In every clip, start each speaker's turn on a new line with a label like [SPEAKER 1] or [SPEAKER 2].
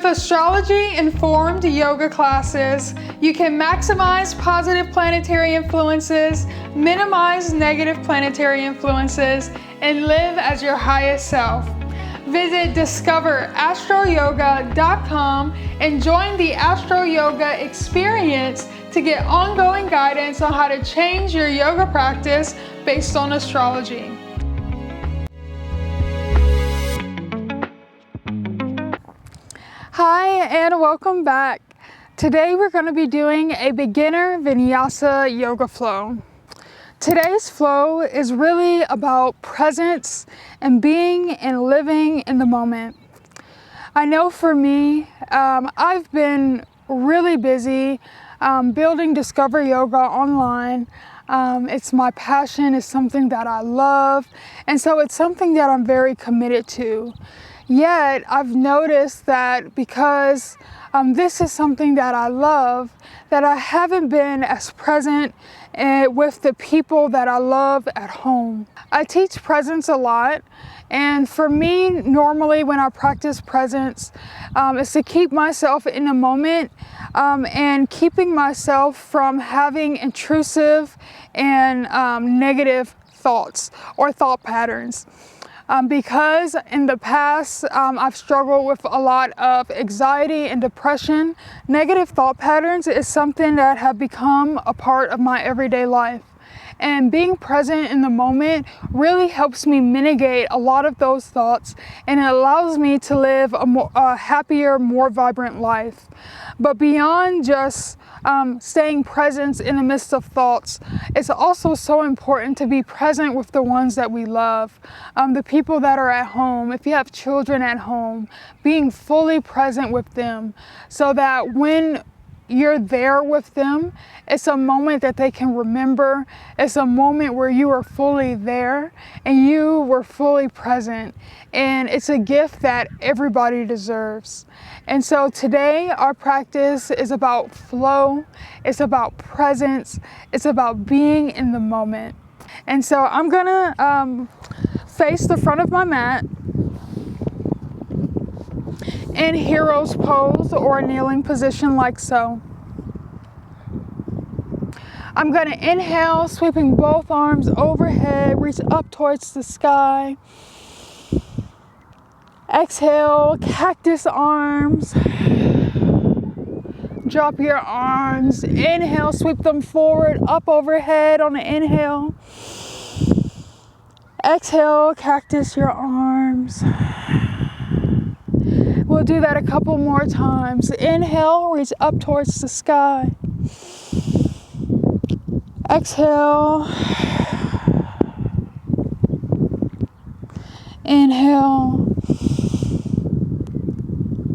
[SPEAKER 1] With astrology-informed yoga classes, you can maximize positive planetary influences, minimize negative planetary influences, and live as your highest self. Visit discoverastroyoga.com and join the Astro Yoga experience to get ongoing guidance on how to change your yoga practice based on astrology. Hi and welcome back. Today we're going to be doing a beginner Vinyasa yoga flow. Today's flow is really about presence and being and living in the moment. I know for me, I've been really busy building Discover Yoga online. It's my passion, it's something that I love, and so it's something that I'm very committed to. Yet I've noticed that because this is something that I love, that I haven't been as present with the people that I love at home. I teach presence a lot, and for me, normally when I practice presence, is to keep myself in the moment and keeping myself from having intrusive and negative thoughts or thought patterns. Because in the past, I've struggled with a lot of anxiety and depression. Negative thought patterns is something that have become a part of my everyday life. And being present in the moment really helps me mitigate a lot of those thoughts, and it allows me to live a happier, more vibrant life. But beyond just staying present in the midst of thoughts, it's also so important to be present with the ones that we love, the people that are at home. If you have children at home, being fully present with them so that when you're there with them, it's a moment that they can remember. It's a moment where you are fully there and you were fully present. And it's a gift that everybody deserves. And so today our practice is about flow. It's about presence. It's about being in the moment. And so I'm gonna face the front of my mat in hero's pose or a kneeling position like so. I'm going to inhale, sweeping both arms overhead, reach up towards the sky. Exhale, cactus arms. Drop your arms. Inhale, sweep them forward, up overhead on the inhale. Exhale, cactus your arms. We'll do that a couple more times. Inhale, reach up towards the sky. Exhale. Inhale.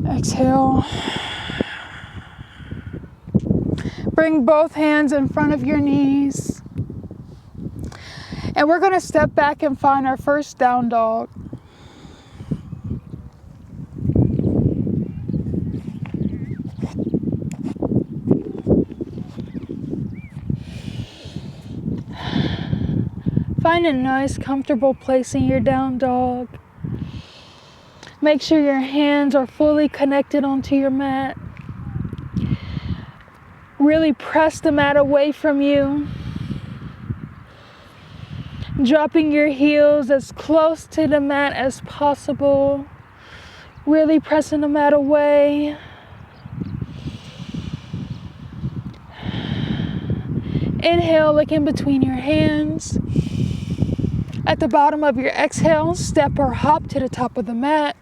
[SPEAKER 1] Exhale. Bring both hands in front of your knees. And we're going to step back and find our first down dog. Find a nice, comfortable place in your down dog. Make sure your hands are fully connected onto your mat. Really press the mat away from you. Dropping your heels as close to the mat as possible. Really pressing the mat away. Inhale, look in between your hands. At the bottom of your exhale, step or hop to the top of the mat.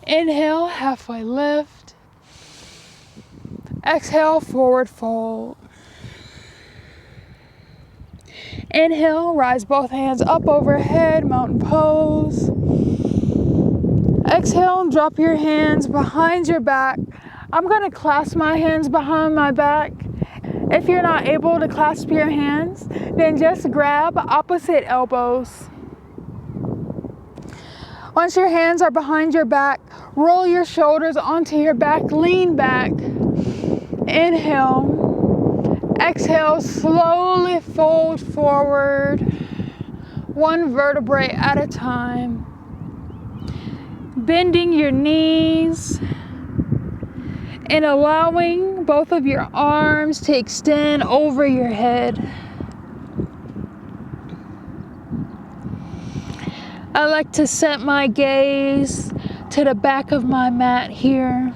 [SPEAKER 1] Inhale, halfway lift. Exhale, forward fold. Inhale, rise both hands up overhead, mountain pose. Exhale, drop your hands behind your back. I'm going to clasp my hands behind my back. If you're not able to clasp your hands, then just grab opposite elbows. Once your hands are behind your back, roll your shoulders onto your back, lean back. Inhale. Exhale, slowly fold forward, one vertebrae at a time. bending your knees and allowing both of your arms to extend over your head. I like to set my gaze to the back of my mat here.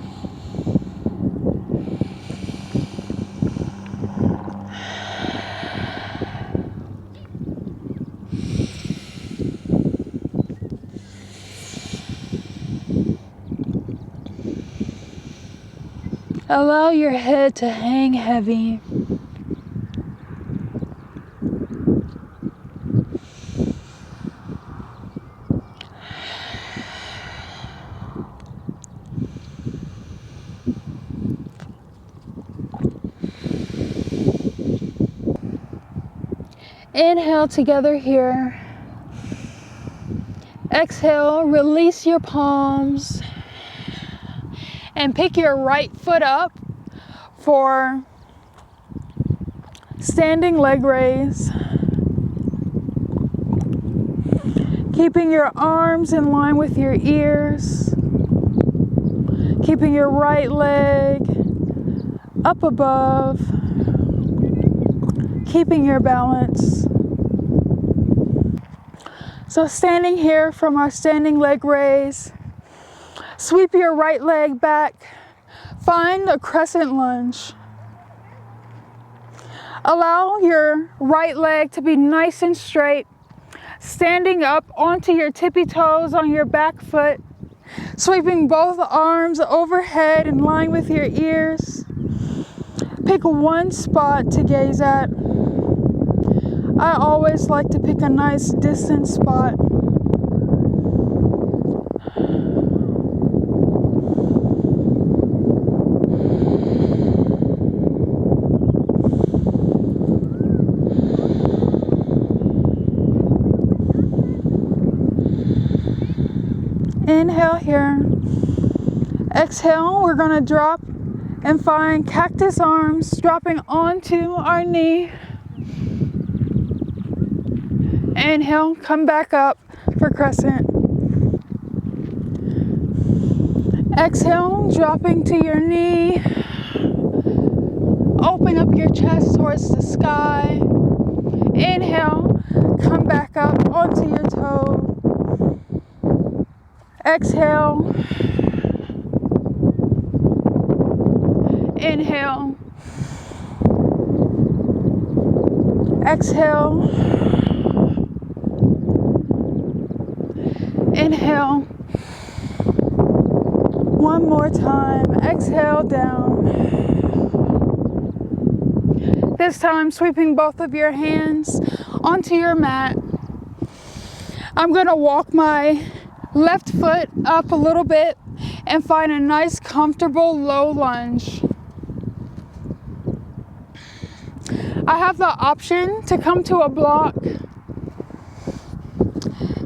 [SPEAKER 1] Allow your head to hang heavy. Inhale together here. Exhale, release your palms and pick your right foot up for standing leg raise. Keeping your arms in line with your ears. Keeping your right leg up above. Keeping your balance. So standing here from our standing leg raise, sweep your right leg back, find a crescent lunge. Allow your right leg to be nice and straight, standing up onto your tippy toes on your back foot, sweeping both arms overhead in line with your ears. Pick one spot to gaze at. I always like to pick a nice distant spot. Inhale here. Exhale, we're going to drop and find cactus arms dropping onto our knee. Inhale, come back up for crescent. Exhale, dropping to your knee. Open up your chest towards the sky. Inhale, come back up onto your toe. Exhale. Inhale. Exhale. Inhale. One more time. Exhale down. This time, sweeping both of your hands onto your mat. I'm going to walk my left foot up a little bit and find a nice, comfortable low lunge. I have the option to come to a block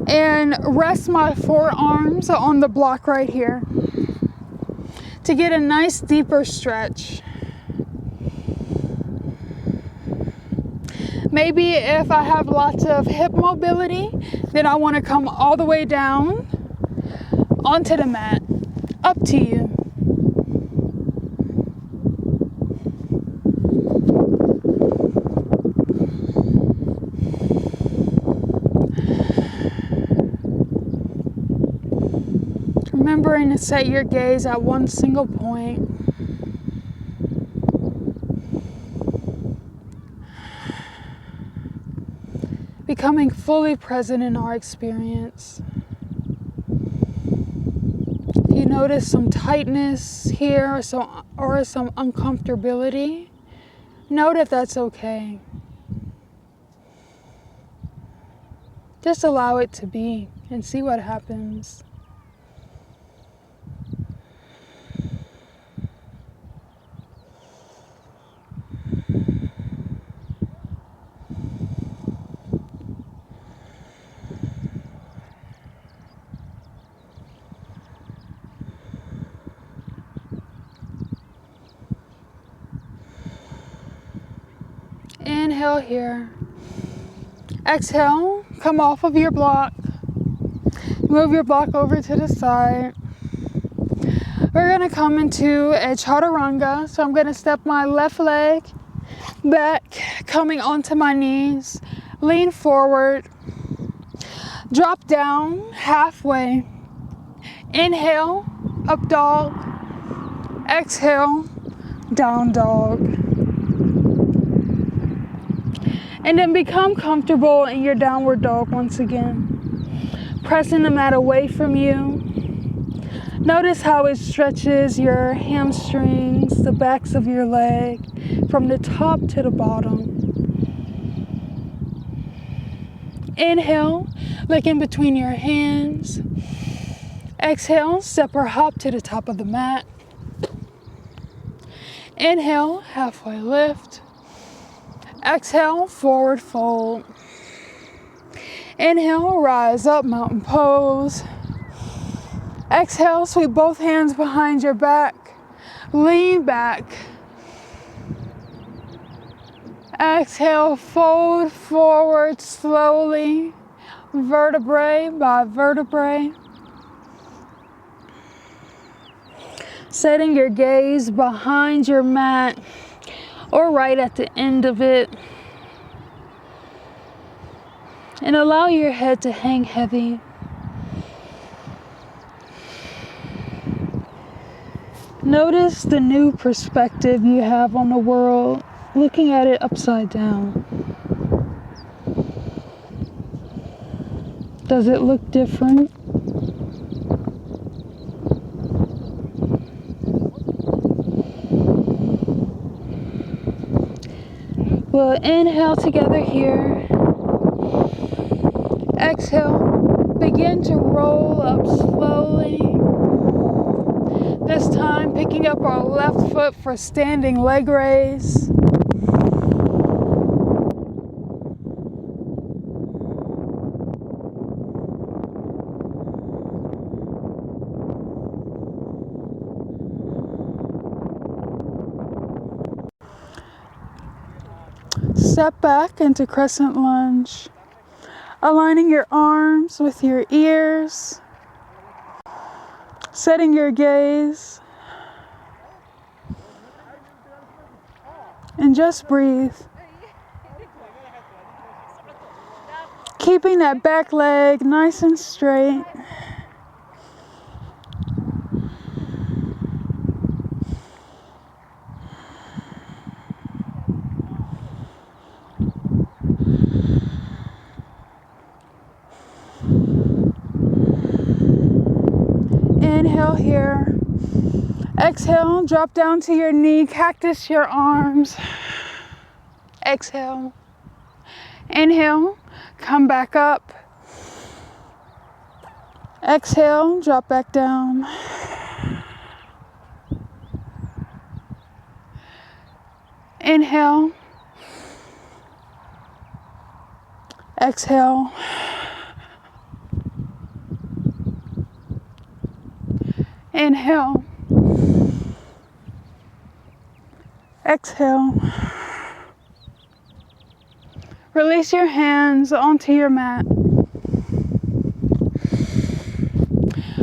[SPEAKER 1] and rest my forearms on the block right here to get a nice deeper stretch. Maybe if I have lots of hip mobility, then I want to come all the way down onto the mat. Up to you. Remembering to set your gaze at one single point. Becoming fully present in our experience. If you notice some tightness here or some uncomfortability, know that that's okay. Just allow it to be and see what happens. Inhale here. Exhale, come off of your block. Move your block over to the side. We're gonna come into a chaturanga. So I'm gonna step my left leg back, coming onto my knees, lean forward, drop down halfway. Inhale, up dog. Exhale, down dog. And then become comfortable in your downward dog once again. Pressing the mat away from you. Notice how it stretches your hamstrings, the backs of your leg, from the top to the bottom. Inhale, look in between your hands. Exhale, step or hop to the top of the mat. Inhale, halfway lift. Exhale, forward fold. Inhale, rise up, mountain pose. Exhale, sweep both hands behind your back. Lean back. Exhale, fold forward slowly, vertebrae by vertebrae. Setting your gaze behind your mat or right at the end of it. And allow your head to hang heavy. Notice the new perspective you have on the world, looking at it upside down. Does it look different? We'll inhale together here. Exhale, begin to roll up slowly. This time picking up our left foot for standing leg raise. Step back into crescent lunge, aligning your arms with your ears, setting your gaze, and just breathe. Keeping that back leg nice and straight. Inhale here. Exhale, drop down to your knee, cactus your arms. Exhale. Inhale, come back up. Exhale, drop back down. Inhale. Exhale. Inhale. Exhale. Release your hands onto your mat.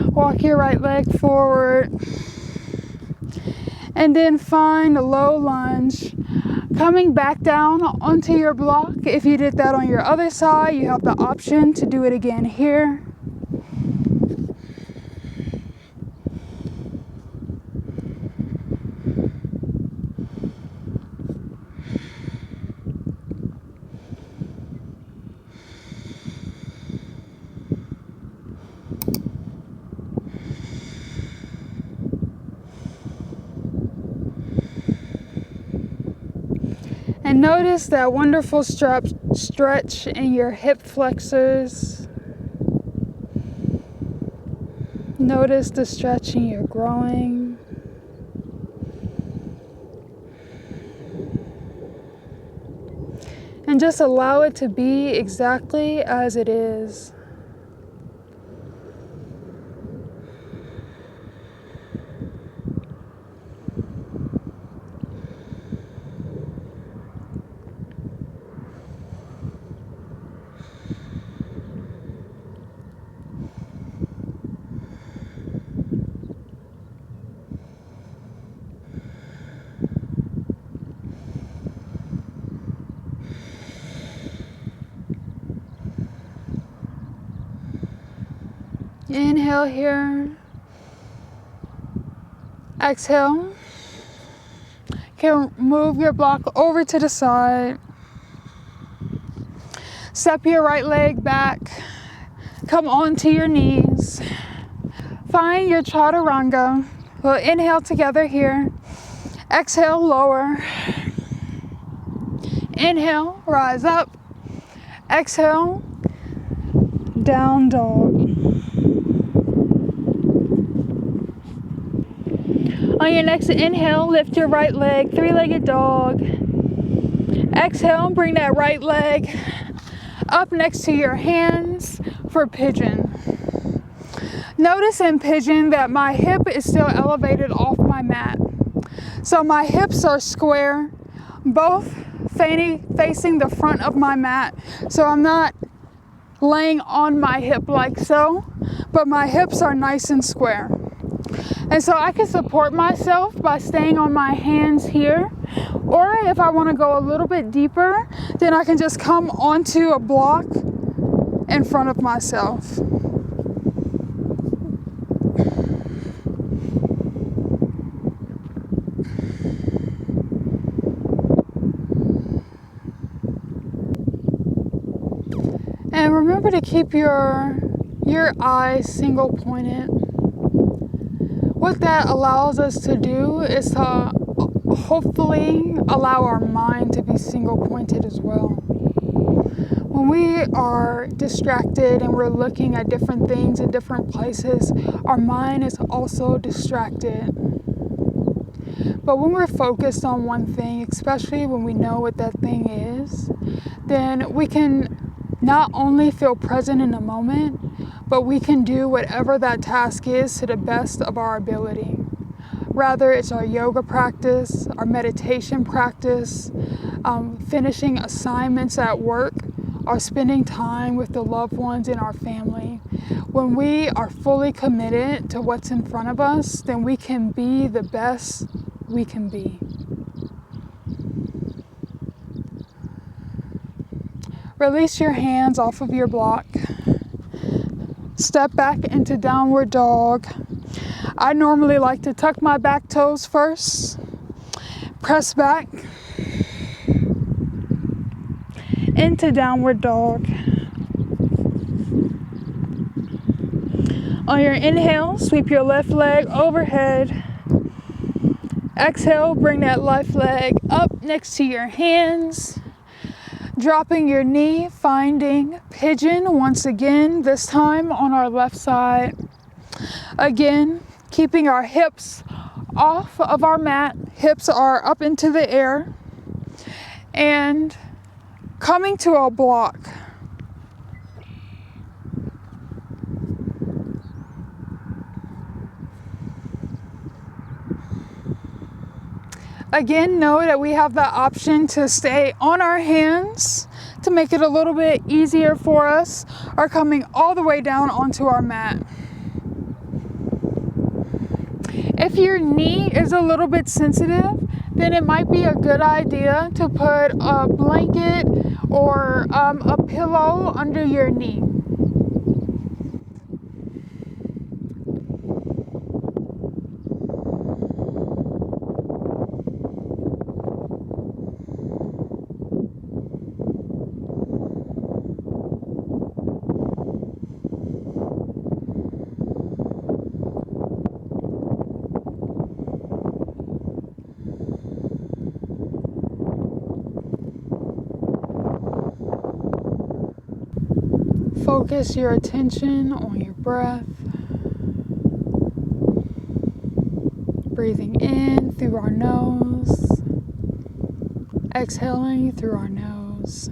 [SPEAKER 1] Walk your right leg forward. And then find a low lunge. Coming back down onto your block. If you did that on your other side, you have the option to do it again here. And notice that wonderful stretch in your hip flexors. Notice the stretch in your groin. And just allow it to be exactly as it is. Inhale here. Exhale. You can move your block over to the side. Step your right leg back. Come onto your knees. Find your chaturanga. We'll inhale together here. Exhale, lower. Inhale, rise up. Exhale, down dog. On your next inhale, lift your right leg, three-legged dog. Exhale, bring that right leg up next to your hands for pigeon. Notice in pigeon that my hip is still elevated off my mat. So my hips are square, both facing the front of my mat. So I'm not laying on my hip like so, but my hips are nice and square. And so I can support myself by staying on my hands here, or if I want to go a little bit deeper, then I can just come onto a block in front of myself. And remember to keep your eyes single pointed. What that allows us to do is to hopefully allow our mind to be single pointed as well. When we are distracted and we're looking at different things in different places, our mind is also distracted. But when we're focused on one thing, especially when we know what that thing is, then we can not only feel present in the moment, but we can do whatever that task is to the best of our ability. Rather it's our yoga practice, our meditation practice, finishing assignments at work, or spending time with the loved ones in our family. When we are fully committed to what's in front of us, then we can be the best we can be. Release your hands off of your block. Step back into downward dog. I normally like to tuck my back toes first. Press back into downward dog. On your inhale, sweep your left leg overhead. Exhale, bring that left leg up next to your hands. Dropping your knee, finding pigeon once again, this time on our left side. Again, keeping our hips off of our mat. Hips are up into the air. And coming to a block. Again, know that we have the option to stay on our hands to make it a little bit easier for us, or coming all the way down onto our mat. If your knee is a little bit sensitive, then it might be a good idea to put a blanket or a pillow under your knee. Focus your attention on your breath. Breathing in through our nose, exhaling through our nose.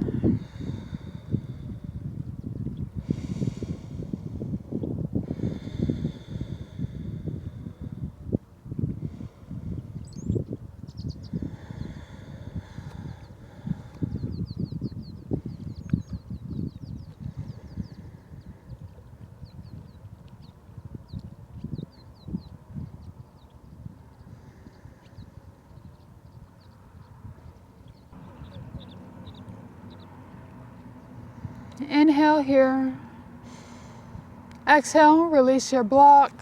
[SPEAKER 1] Inhale here. Exhale, release your block.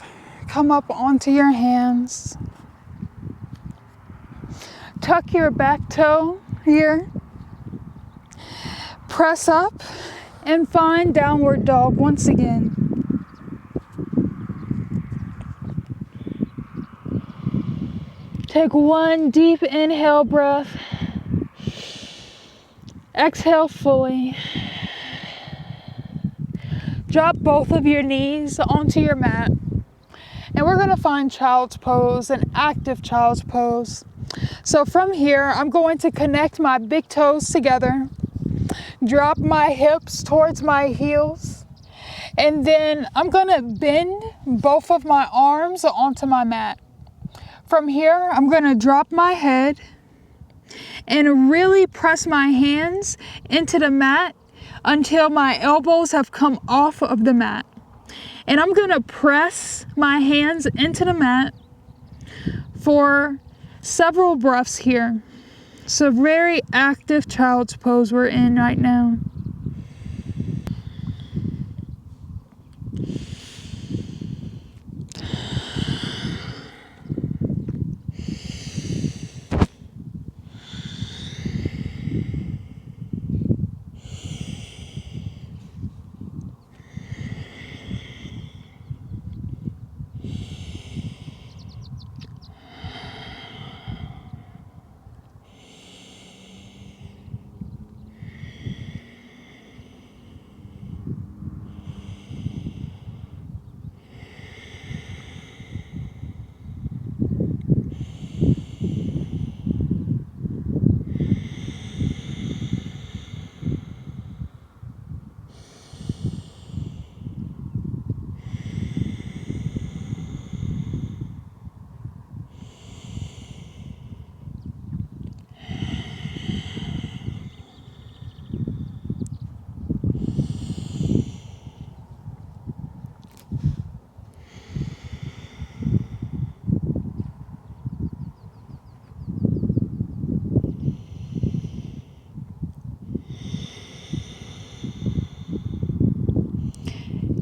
[SPEAKER 1] Come up onto your hands. Tuck your back toe here. Press up and find downward dog once again. Take one deep inhale breath. Exhale fully. Drop both of your knees onto your mat. And we're going to find child's pose, an active child's pose. So from here, I'm going to connect my big toes together, drop my hips towards my heels, and then I'm going to bend both of my arms onto my mat. From here, I'm going to drop my head and really press my hands into the mat until my elbows have come off of the mat. And I'm going to press my hands into the mat for several breaths here. So very active child's pose we're in right now.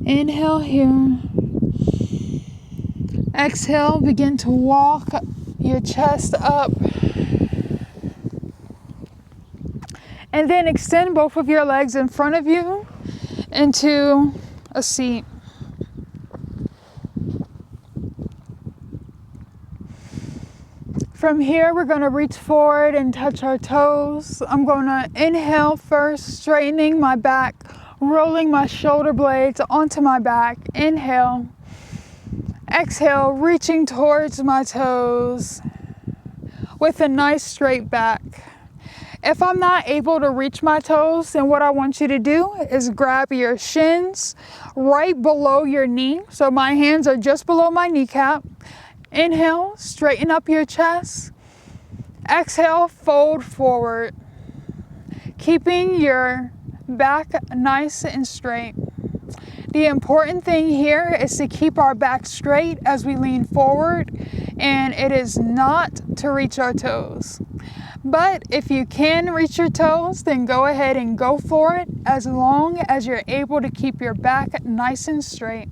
[SPEAKER 1] Inhale here. Exhale, begin to walk your chest up. And then extend both of your legs in front of you into a seat. From here, we're going to reach forward and touch our toes. I'm going to inhale first, straightening my back, rolling my shoulder blades onto my back. Inhale. Exhale, reaching towards my toes with a nice straight back. If I'm not able to reach my toes, then what I want you to do is grab your shins right below your knee. So my hands are just below my kneecap. Inhale, straighten up your chest. Exhale, fold forward, keeping your back nice and straight. The important thing here is to keep our back straight as we lean forward, and it is not to reach our toes. But if you can reach your toes, then go ahead and go for it, as long as you're able to keep your back nice and straight.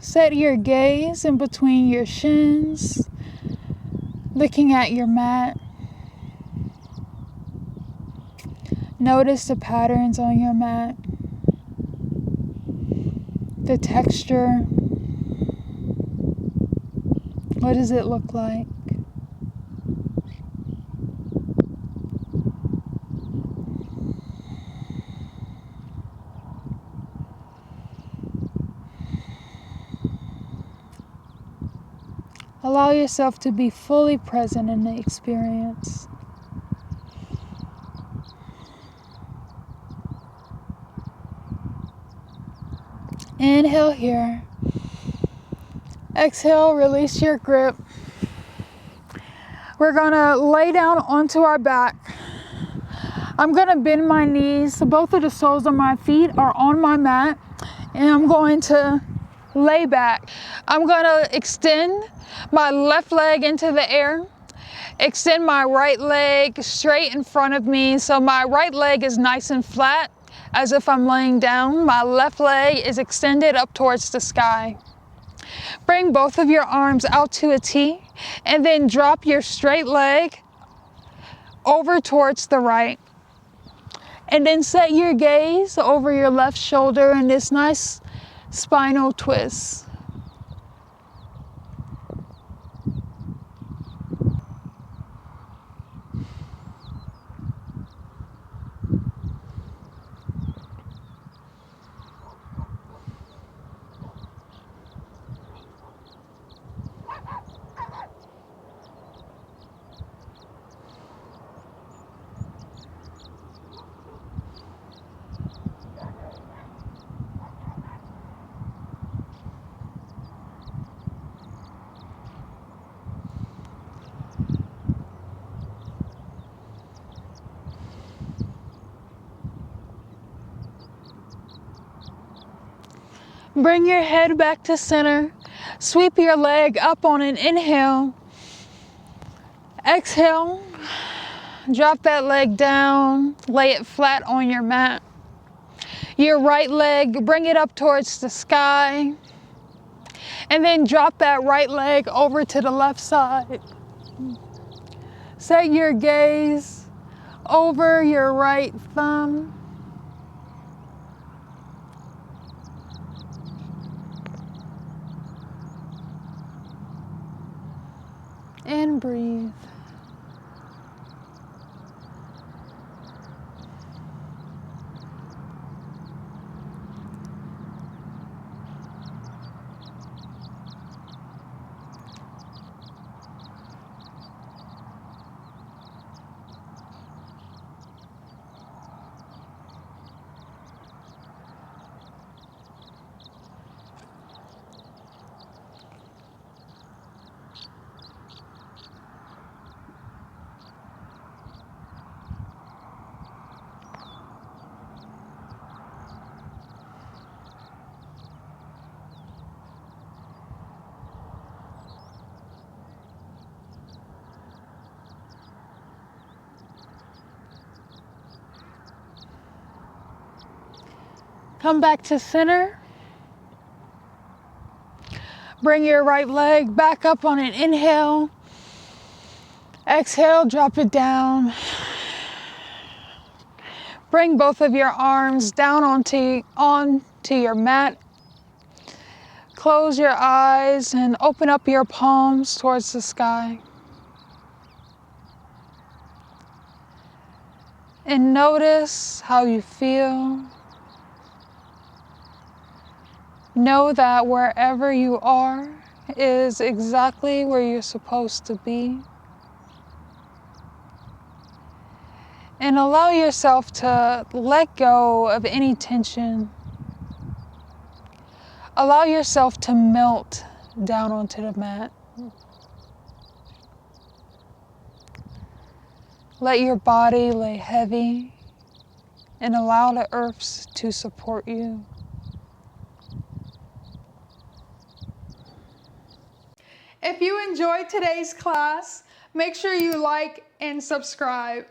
[SPEAKER 1] Set your gaze in between your shins, looking at your mat. Notice the patterns on your mat, the texture. What does it look like? Allow yourself to be fully present in the experience. Inhale here. Exhale, release your grip. We're gonna lay down onto our back. I'm gonna bend my knees. So both of the soles of my feet are on my mat. And I'm going to lay back. I'm gonna extend my left leg into the air, extend my right leg straight in front of me so my right leg is nice and flat as if I'm laying down. My left leg is extended up towards the sky. Bring both of your arms out to a T and then drop your straight leg over towards the right. And then set your gaze over your left shoulder in this nice spinal twist. Bring your head back to center. Sweep your leg up on an inhale. Exhale. Drop that leg down. Lay it flat on your mat. Your right leg, bring it up towards the sky. And then drop that right leg over to the left side. Set your gaze over your right thumb. And breathe. Come back to center. Bring your right leg back up on an inhale. Exhale, drop it down. Bring both of your arms down onto your mat. Close your eyes and open up your palms towards the sky. And notice how you feel. Know that wherever you are is exactly where you're supposed to be. And allow yourself to let go of any tension. Allow yourself to melt down onto the mat. Let your body lay heavy and allow the earth to support you. If you enjoyed today's class, make sure you like and subscribe.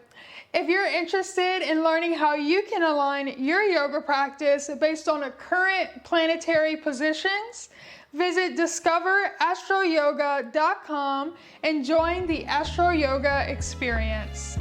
[SPEAKER 1] If you're interested in learning how you can align your yoga practice based on the current planetary positions, visit discoverastroyoga.com and join the Astro Yoga experience.